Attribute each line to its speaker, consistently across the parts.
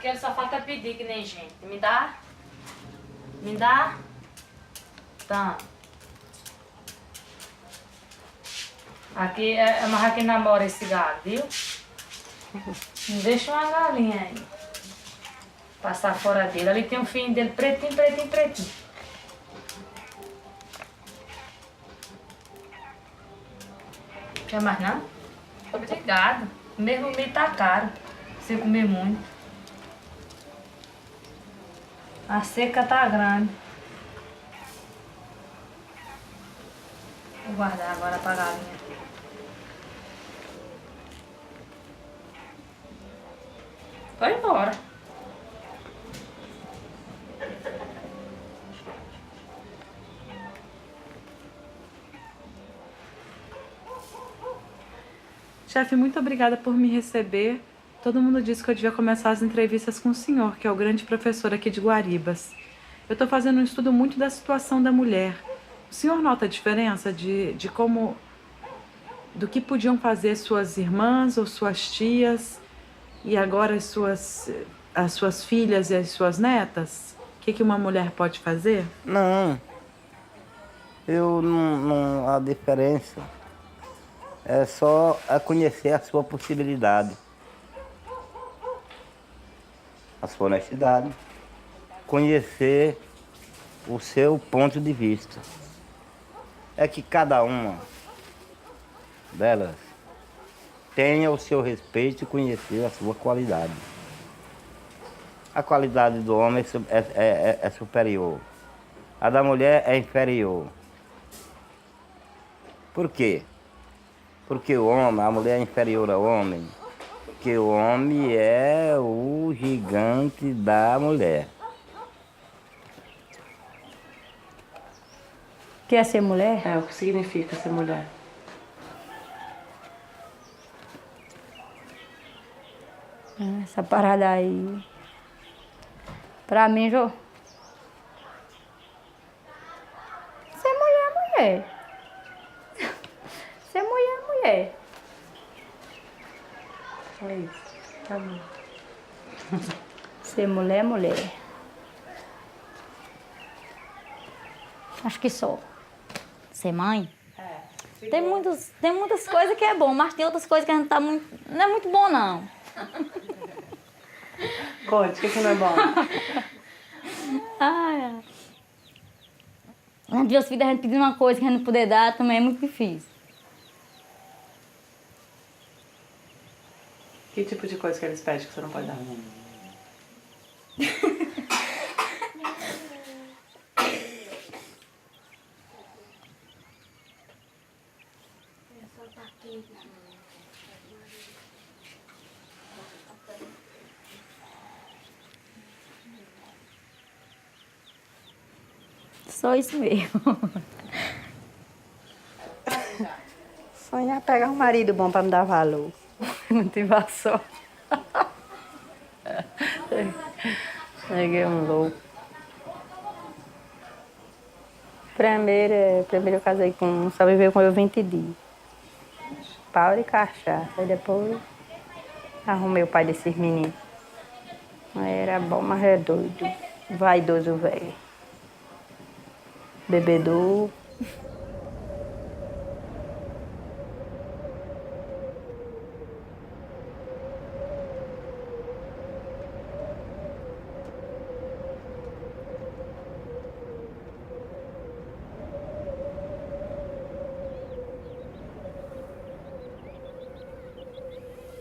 Speaker 1: quero, só falta pedir que nem gente. Me dá? Me dá? Tá. Aqui é mais que namora esse gado, viu? Não deixa uma galinha aí passar fora dele. Ali tem um filho dele pretinho, pretinho, pretinho. Quer mais não? Obrigado. Mesmo meio tá caro. Se eu comer muito. A seca tá grande. Vou guardar agora pra galinha. Vai embora.
Speaker 2: Chefe, muito obrigada por me receber. Todo mundo disse que eu devia começar as entrevistas com o senhor, que é o grande professor aqui de Guaribas. Eu estou fazendo um estudo muito da situação da mulher. O senhor nota a diferença de como... do que podiam fazer suas irmãs ou suas tias e agora as suas filhas e as suas netas? O que uma mulher pode fazer?
Speaker 3: Não. Eu não... A diferença é só conhecer a sua possibilidade. A sua honestidade. Conhecer o seu ponto de vista. É que cada uma delas tenha o seu respeito e conhecer a sua qualidade. A qualidade do homem é superior. A da mulher é inferior. Por quê? Porque o homem, a mulher é inferior ao homem. Porque o homem é o gigante da mulher.
Speaker 4: O que é ser mulher?
Speaker 2: É, o que significa ser mulher?
Speaker 4: Essa parada aí. Pra mim, Jô. Ser mulher é mulher. Ser mulher é mulher.
Speaker 2: É isso. Tá bom.
Speaker 4: Ser mulher é mulher. Acho que só.
Speaker 5: Ser mãe? Tem muitas coisas que é bom, mas tem outras coisas que a gente tá muito... Não é muito bom, não.
Speaker 2: Conte, o que não é bom?
Speaker 5: Ai, a gente vê os filhos da gente pedindo uma coisa que a gente não poder dar, também é muito difícil.
Speaker 2: Que tipo de coisa que eles pedem que você não pode dar?
Speaker 5: Só isso mesmo.
Speaker 4: Sonhar pegar um marido bom pra me dar valor. Não tive a sorte. Peguei um louco. Primeiro eu casei com... Só viveu com eu 20 dias. Pau de cachaça. Aí depois arrumei o pai desses meninos. Era bom, mas é doido. Vaidoso, velho. Bebedor.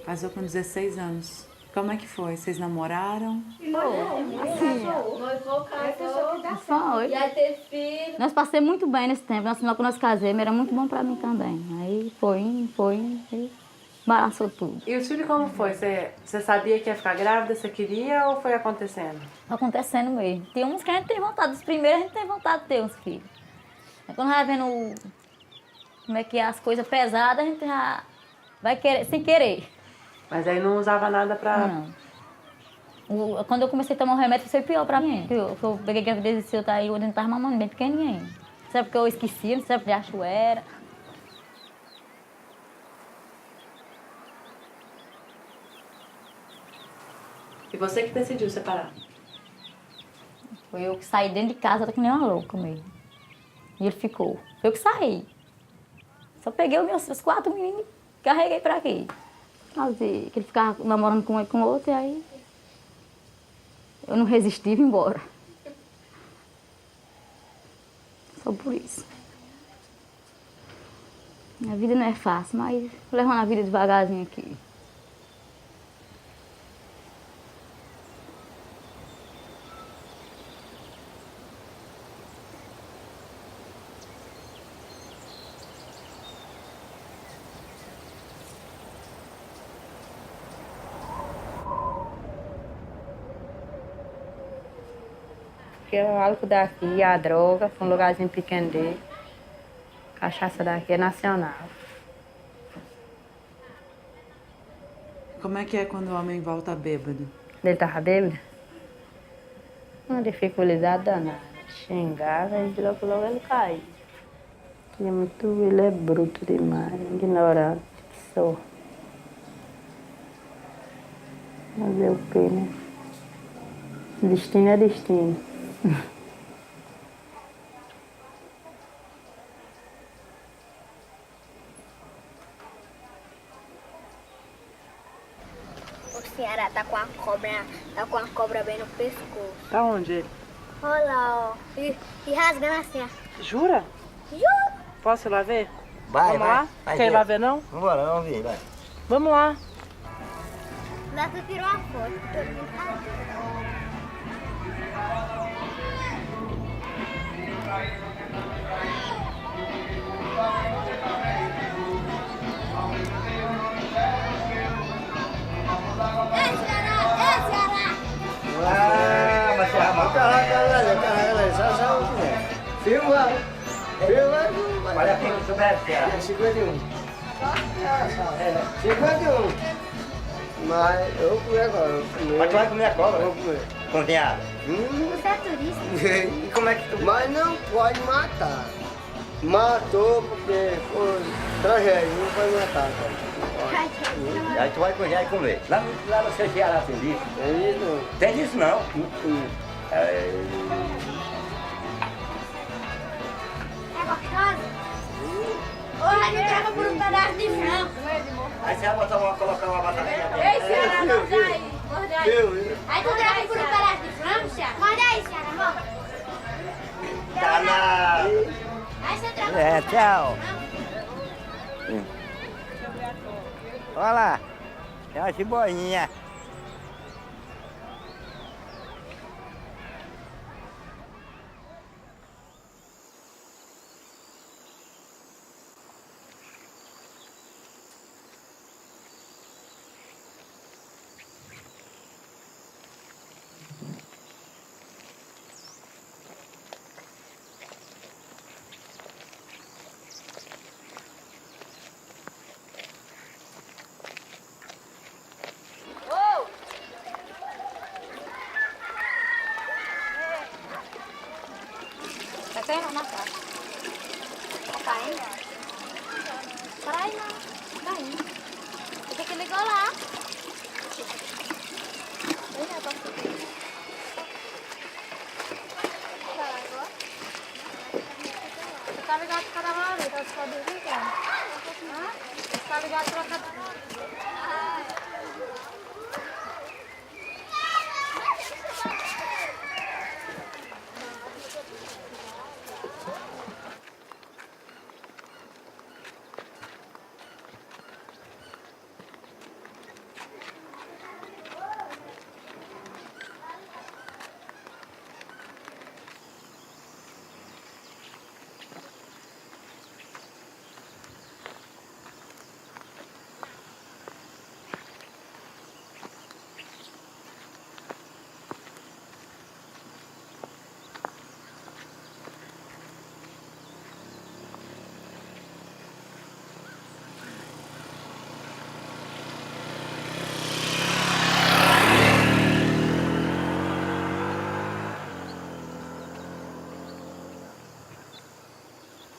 Speaker 2: Casou com 16 anos. Como é que foi? Vocês namoraram?
Speaker 5: Foi.
Speaker 6: E aí teve filho.
Speaker 5: Nós passamos muito bem nesse tempo. Nós, quando nós casamos, era muito bom pra mim também. Aí foi, e embaraçou tudo.
Speaker 2: E o filho como foi? Você sabia que ia ficar grávida? Você queria ou foi acontecendo?
Speaker 5: Acontecendo mesmo. Tem uns que a gente tem vontade. Os primeiros a gente tem vontade de ter uns filhos. Aí quando vai vendo como é que é as coisas pesadas, a gente já vai querer, sem querer.
Speaker 2: Mas aí não usava nada pra...
Speaker 5: Não. Quando eu comecei a tomar o remédio, foi pior pra mim. Eu peguei gravidez e eu dentro tava mamando bem pequenininha ainda. Sabe porque eu esqueci, não sabe porque acho era.
Speaker 2: E você que decidiu separar?
Speaker 5: Foi eu que saí dentro de casa, que nem uma louca mesmo. E ele ficou. Foi eu que saí. Só peguei os 4 meninos e carreguei pra aqui. Que ele ficava namorando com um e com outro, e aí eu não resisti e vim embora. Só por isso. A vida não é fácil, mas levando a vida devagarzinho aqui.
Speaker 4: Porque o álcool daqui, a droga, foi um lugarzinho pequeno dele. Cachaça daqui é nacional.
Speaker 2: Como é que é quando o homem volta bêbado?
Speaker 4: Ele tava bêbado? Uma dificuldade danada. Xingava e logo ele caiu. Ele é bruto demais, ignorante, sou. Fazer o quê, né? Destino é destino.
Speaker 7: O Ceará tá com a cobra bem no pescoço.
Speaker 2: Tá onde ele?
Speaker 7: Olha lá, ó. E rasgando assim, ó.
Speaker 2: Jura?
Speaker 7: Juro.
Speaker 2: Posso ir lá ver?
Speaker 3: Vai,
Speaker 2: Vamos
Speaker 3: vai.
Speaker 2: lá?
Speaker 3: Vai
Speaker 2: Quer ir
Speaker 3: ver.
Speaker 2: lá ver, não?
Speaker 3: Vambora, vamos ver, vai.
Speaker 2: Vamos lá.
Speaker 7: Lá tu tirou uma foto. Todo mundo tá
Speaker 3: Ah, mas você arrumou.
Speaker 8: Caralho, só o que é. Filma.
Speaker 3: Olha aqui, o seu bebe, Ceará.
Speaker 8: 51. É, 51. Mas eu vou comer agora. Eu vou comer.
Speaker 3: Mas tu vai comer a cobra?
Speaker 8: Vou comer.
Speaker 3: Cozinhada.
Speaker 7: Você é turista?
Speaker 3: E como é que tu...
Speaker 8: Mas não pode matar. Matou porque foi tragédia, não pode matar. Cara. Não pode.
Speaker 3: Aí tu vai cozinhar e comer. Lá no seu Ceará tem disso?
Speaker 8: É isso.
Speaker 3: Tem disso não.
Speaker 7: É gostosa? Hoje me troca por um pedaço de frango.
Speaker 3: Aí você vai colocar uma batatinha.
Speaker 7: Ei, Ceará, morde aí. Morde aí.
Speaker 8: Viu?
Speaker 7: Aí tu troca por um pedaço de frango, Ceará? Morde aí, Ceará, morde.
Speaker 3: Tá na...
Speaker 7: Aí você troca
Speaker 3: É,
Speaker 7: por um
Speaker 3: tchau.
Speaker 7: pedaço de frango.
Speaker 3: Olha lá. Tem uma cebolinha.
Speaker 7: Tá caindo na casa. Tá caindo? Peraí, não. Tá caindo. Tem que ligar lá. Você tá ligado pra cada hora, tá só desligando. Você tá ligado pra cada...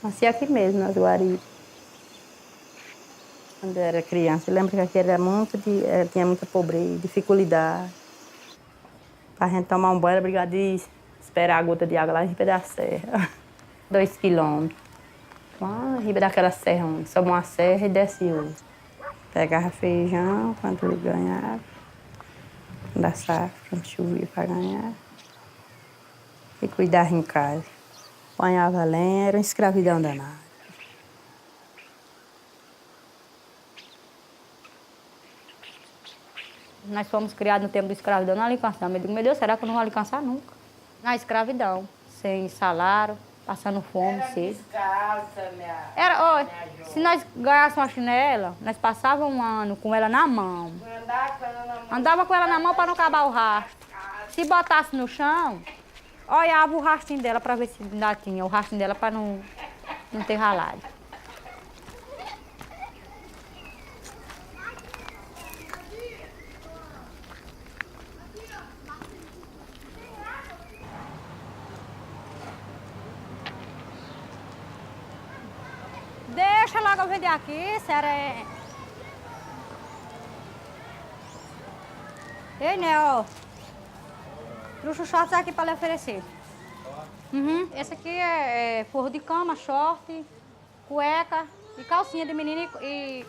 Speaker 4: Nasci aqui mesmo, nas Guaribas. Quando eu era criança, eu lembro que aqui era tinha muita pobreza, dificuldade. Pra gente tomar um banho, era obrigado de esperar a gota de água lá em Riba da Serra. 2 quilômetros. Lá em Riba daquela serra, sobe uma serra e desce outra. Pegava feijão quando ganhava. Da safra, quando chovia para ganhar. E cuidava em casa. Apanhava lenha, era uma escravidão danada. Nós fomos criados no tempo da escravidão, não alcançamos. Eu digo, meu Deus, será que eu não vou alcançar nunca? Na escravidão, sem salário, passando fome, sede. Era, ó, se nós ganhássemos uma chinela, nós passávamos um ano com ela na mão. Andava com ela na mão para não acabar o rastro. Se botasse no chão, olhava o rastinho dela para ver se ainda tinha o rastinho dela para não ter ralado. Deixa logo eu vender aqui, senhora. Ei, né, ó. Trouxe os shorts aqui para lhe oferecer. Uhum. Esse aqui é forro de cama, short, cueca e calcinha de menina e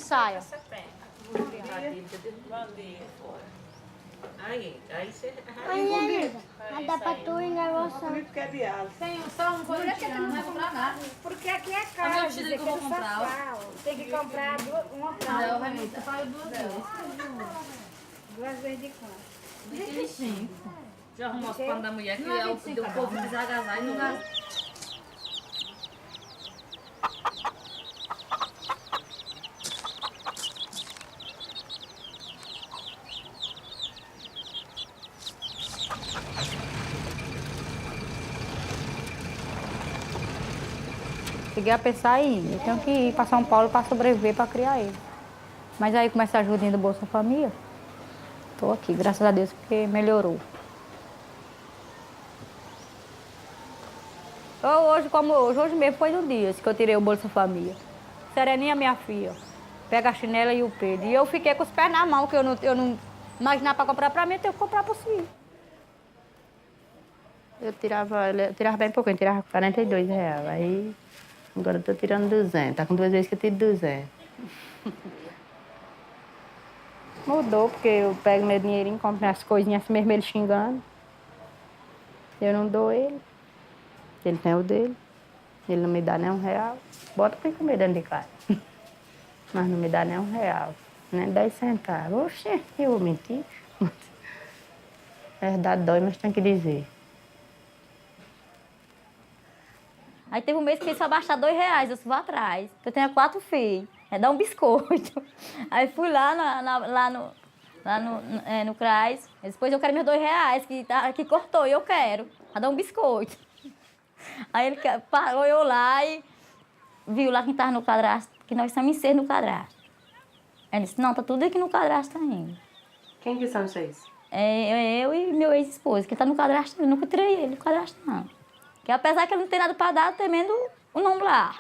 Speaker 4: saia.
Speaker 2: Aí você...
Speaker 7: Mas dá pra tu ir na nossa.
Speaker 1: Tem só um corintiano, não vai comprar nada.
Speaker 6: Porque aqui é caro.
Speaker 1: Mas eu te digo que eu vou comprar.
Speaker 6: Tem que comprar uma
Speaker 1: Não, Raimundo, você fala duas vezes.
Speaker 6: duas vezes de quanto?
Speaker 1: 25. Já arrumou os panos da mulher, que é o povo desagasalho e não dá.
Speaker 4: Cheguei a pensar em ir. Eu tenho que ir para São Paulo para sobreviver, para criar ele. Mas aí começa a ajudinha do Bolsa Família. Estou aqui, graças a Deus, porque melhorou. Hoje, como hoje mesmo foi um dia que eu tirei o Bolsa Família. Sereninha, minha filha, pega a chinela e o Pedro. E eu fiquei com os pés na mão, que eu não imaginava para comprar para mim, eu tenho que comprar para os filhos. Eu tirava bem pouquinho, eu tirava R$42. Aí, agora eu estou tirando 200. Tá com 2 vezes que eu tiro 200. Mudou, porque eu pego meu dinheirinho, compro as coisinhas assim mesmo, ele xingando. Eu não dou ele. Ele tem o dele. Ele não me dá nem R$1. Bota pra ir comer dentro de casa. Mas não me dá nem R$1. Nem 10 centavos. Oxê, eu vou mentir. Verdade dói, mas tem que dizer.
Speaker 5: Aí teve um mês que ele só baixar R$2, eu vou atrás. Eu tenho 4 filhos. É dar um biscoito. Aí fui lá no CRAS. Depois eu quero meus R$2, que cortou, e eu quero. Vai dar um biscoito. Aí ele parou eu lá e viu lá quem estava no cadastro, que nós estamos em 6 no cadastro. Ele disse, não, tá tudo aqui no cadastro ainda.
Speaker 2: Quem que são vocês?
Speaker 5: É eu e meu ex-esposo, que está no cadastro, eu nunca tirei ele do cadastro, não. Que apesar que ele não tem nada para dar, temendo o nome lá.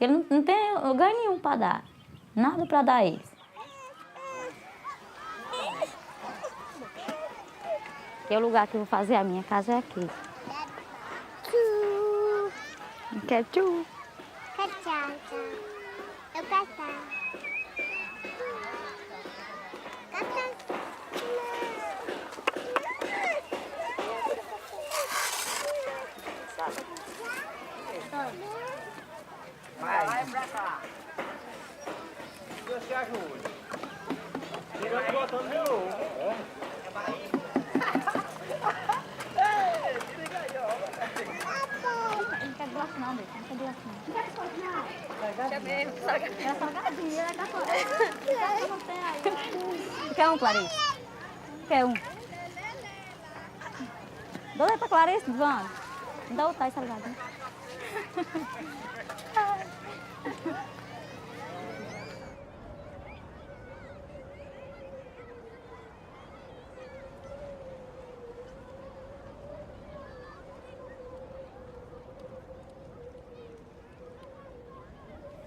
Speaker 5: Ele não tem ganho nenhum para dar. Nada para dar a eles. Que é o lugar que eu vou fazer a minha casa é aqui.
Speaker 4: Quer tchu?
Speaker 7: Tchau, tchau. Eu quero tchau.
Speaker 3: Vai pra cá. Deus te ajude. Tirando botando de novo.
Speaker 5: Não quer doce não, Deus. Não quer doce não. Não quer doce não. Quer mesmo. É salgadinho, é caçoeira. Quer um, Clarice? Quer um? Dá pra Clarice, Vando. Dá o tais salgadinho.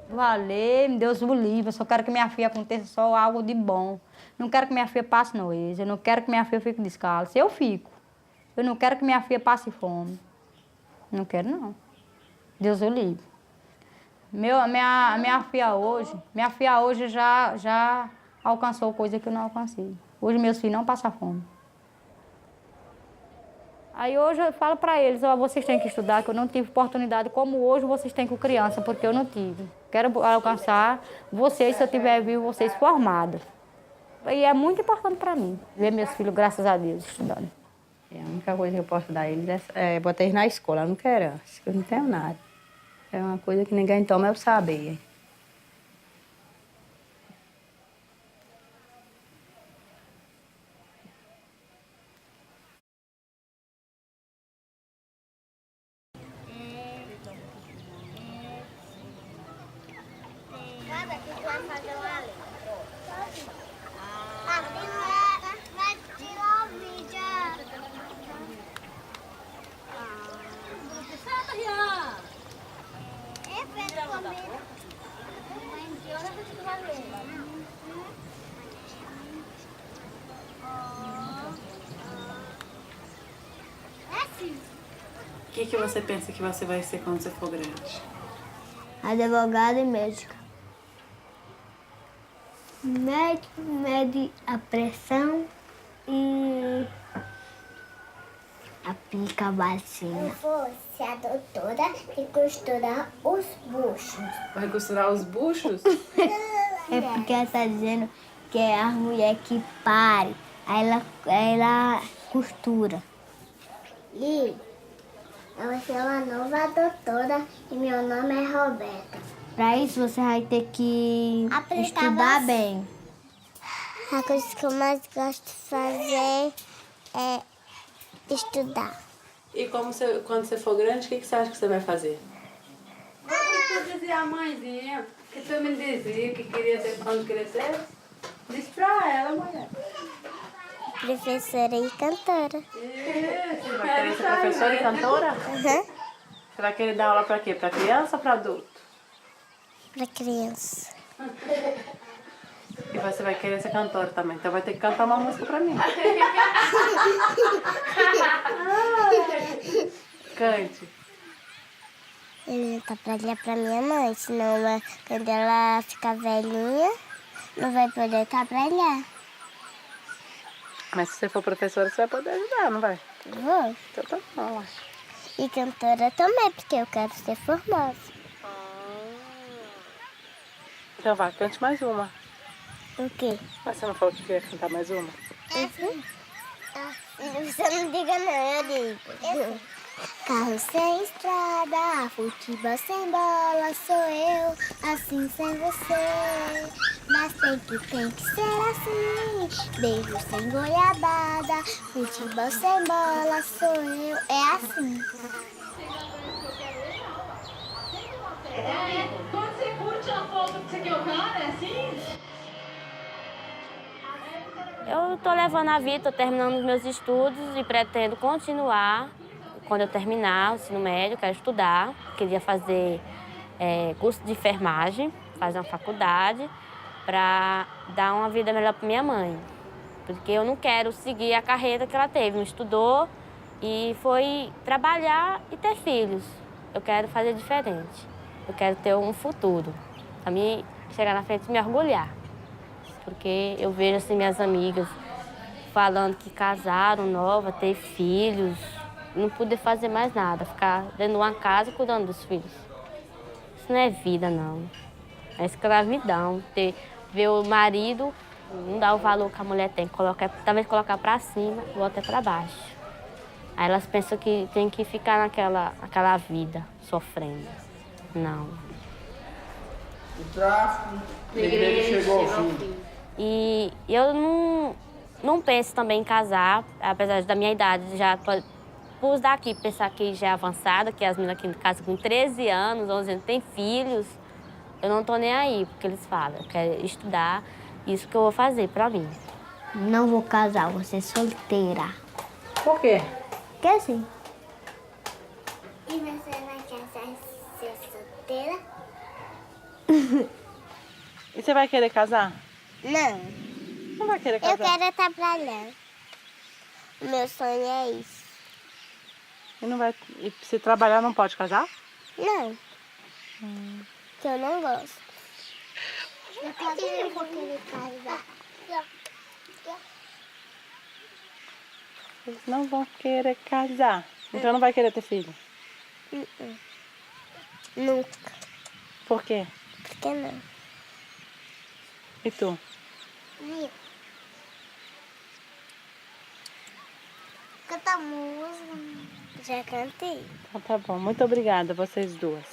Speaker 5: Valeu, Deus o livre. Eu só quero que minha filha aconteça só algo de bom. Não quero que minha filha passe noite. Eu não quero que minha filha fique descalça. Eu fico. Eu não quero que minha filha passe fome. Não quero, não. Deus o livre. Minha filha hoje já alcançou coisa que eu não alcancei. Hoje meus filhos não passam fome. Aí hoje eu falo para eles, ó, vocês têm que estudar, que eu não tive oportunidade como hoje vocês têm com criança, porque eu não tive. Quero alcançar vocês, se eu tiver vivo, vocês formados. E é muito importante para mim, ver meus filhos, graças a Deus, estudando.
Speaker 4: A única coisa que eu posso dar a eles é botar eles na escola, eu não quero herança, eu não tenho nada. É uma coisa que ninguém toma, eu saber.
Speaker 7: Nada, que tu vai fazer uma ali. Vai tirar o vídeo. Solta, Rian! É feito comigo. Mas que hora você vai ver? É assim.
Speaker 2: O que você pensa que você vai ser quando você for grande?
Speaker 7: Advogada e médica. Médico mede a pressão e aplica a vacina. Se a doutora que costurar os buchos.
Speaker 2: Vai costurar os buchos?
Speaker 7: É porque ela está dizendo que é a mulher que pare. Aí ela costura. E eu vou ser uma nova doutora e meu nome é Roberta. Para isso você vai ter que estudar bem. A coisa que eu mais gosto de fazer é estudar.
Speaker 2: E quando você for grande, o que você acha que você vai fazer?
Speaker 9: Eu dizia a mãezinha que tu me dizia que queria ter quando crescer. Diz pra ela, mulher.
Speaker 7: Professora e cantora.
Speaker 2: Você vai querer ser professora e cantora?
Speaker 7: Uhum.
Speaker 2: Você vai querer dar aula pra quê? Pra criança ou pra adulto?
Speaker 7: Para criança.
Speaker 2: E você vai querer ser cantora também, então vai ter que cantar uma música pra mim. Cante.
Speaker 7: Ele não tá pra ligar pra minha mãe, senão quando ela ficar velhinha, não vai poder estar pra olhar.
Speaker 2: Mas se você for professora, você vai poder ajudar, não vai?
Speaker 7: Vou.
Speaker 2: Então tá bom, acho.
Speaker 7: E cantora também, porque eu quero ser famosa.
Speaker 2: Então vai, cante mais uma.
Speaker 7: O quê?
Speaker 2: Mas você não falou que queria cantar mais uma?
Speaker 7: Uhum. Você não diga não, eu digo. Carro sem estrada, futebol sem bola, sou eu, assim sem você. Mas tem que ser assim, beijo sem goiabada, futebol sem bola, sou eu, é assim.
Speaker 10: Quando você curte a foto que você quer o cara, é assim?
Speaker 11: Eu estou levando a vida, estou terminando os meus estudos e pretendo continuar. Quando eu terminar o ensino médio, quero estudar. Queria fazer curso de enfermagem, fazer uma faculdade para dar uma vida melhor para minha mãe. Porque eu não quero seguir a carreira que ela teve, não estudou e foi trabalhar e ter filhos. Eu quero fazer diferente. Eu quero ter um futuro, para mim chegar na frente e me orgulhar. Porque eu vejo assim minhas amigas falando que casaram nova, ter filhos, não poder fazer mais nada, ficar dentro de uma casa cuidando dos filhos. Isso não é vida, não. É escravidão. Ver o marido, não dá o valor que a mulher tem, talvez colocar para cima ou até para baixo. Aí elas pensam que tem que ficar naquela vida, sofrendo. Não.
Speaker 8: O tráfico da igreja chegou ao fim.
Speaker 11: E eu não penso também em casar, apesar da minha idade já por daqui, pensar que já é avançada, que as meninas aqui casam com 13 anos, 11 anos, têm filhos. Eu não tô nem aí, porque eles falam, eu quero estudar, isso que eu vou fazer pra mim.
Speaker 7: Não vou casar, vou ser solteira.
Speaker 2: Por quê?
Speaker 7: Porque assim. E você vai casar ser solteira?
Speaker 2: E você vai querer casar?
Speaker 7: Não,
Speaker 2: Não vai querer casar?
Speaker 7: eu quero trabalhar. O meu sonho é isso.
Speaker 2: E não vai... E se trabalhar não pode casar?
Speaker 7: Não, que eu não gosto. Eu vou querer casar.
Speaker 2: Eles não vão querer casar. Então não vai querer ter filho?
Speaker 7: Nunca.
Speaker 2: Por quê?
Speaker 7: Por que não?
Speaker 2: E tu?
Speaker 7: Canta música. Já cantei.
Speaker 2: Então tá bom. Muito obrigada, vocês duas.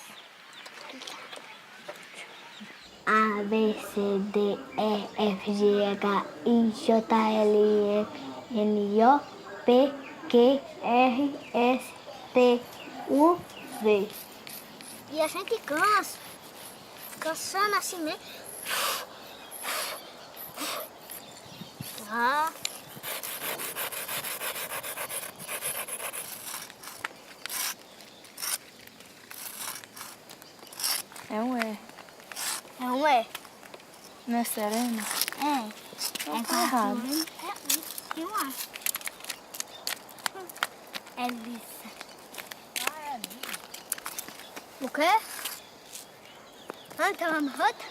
Speaker 7: A, B, C, D, E, F, G, H, I, J, L, N, O, P, Q, R, S, T, U, V. E a gente cansa. Cansando assim mesmo. Ah.
Speaker 1: É um E.
Speaker 7: É um E.
Speaker 1: Não é serena?
Speaker 7: É.
Speaker 1: Tá errado.
Speaker 7: Eu acho. É lisa. O quê? Ah, tem uma rota?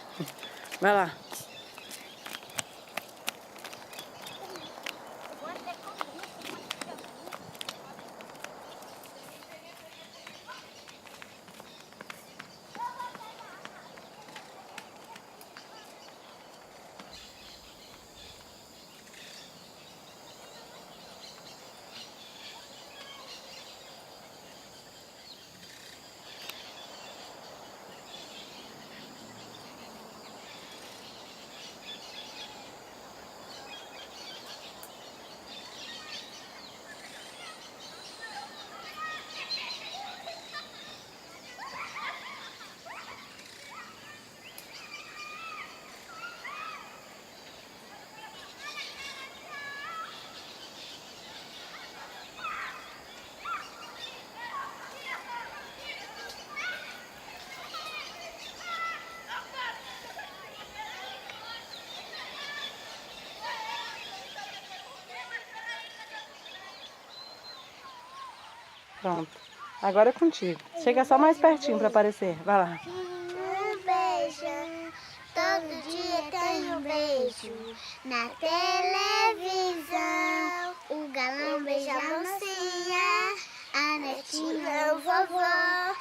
Speaker 2: Vai lá. Pronto. Agora é contigo. Chega só mais pertinho para aparecer. Vai lá.
Speaker 7: Um beijo, todo dia tem um beijo. Na televisão, o galão beija a mocinha, a netinha o vovô, a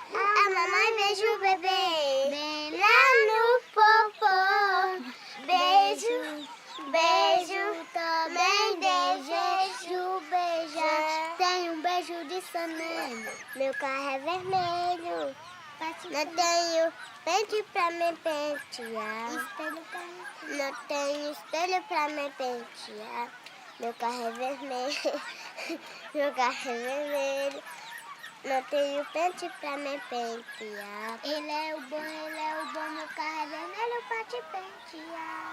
Speaker 7: mamãe beija o bebê, bem lá no popô. Beijo, beijo, também desejo beijar. Tem um beijo de sangue, meu carro é vermelho. Não tenho pente pra me pentear. Não tenho espelho pra me pentear. Meu carro é vermelho. Meu carro é vermelho. Não tenho pente pra me pentear. Ele é o bom, meu carro é vermelho pra te pentear.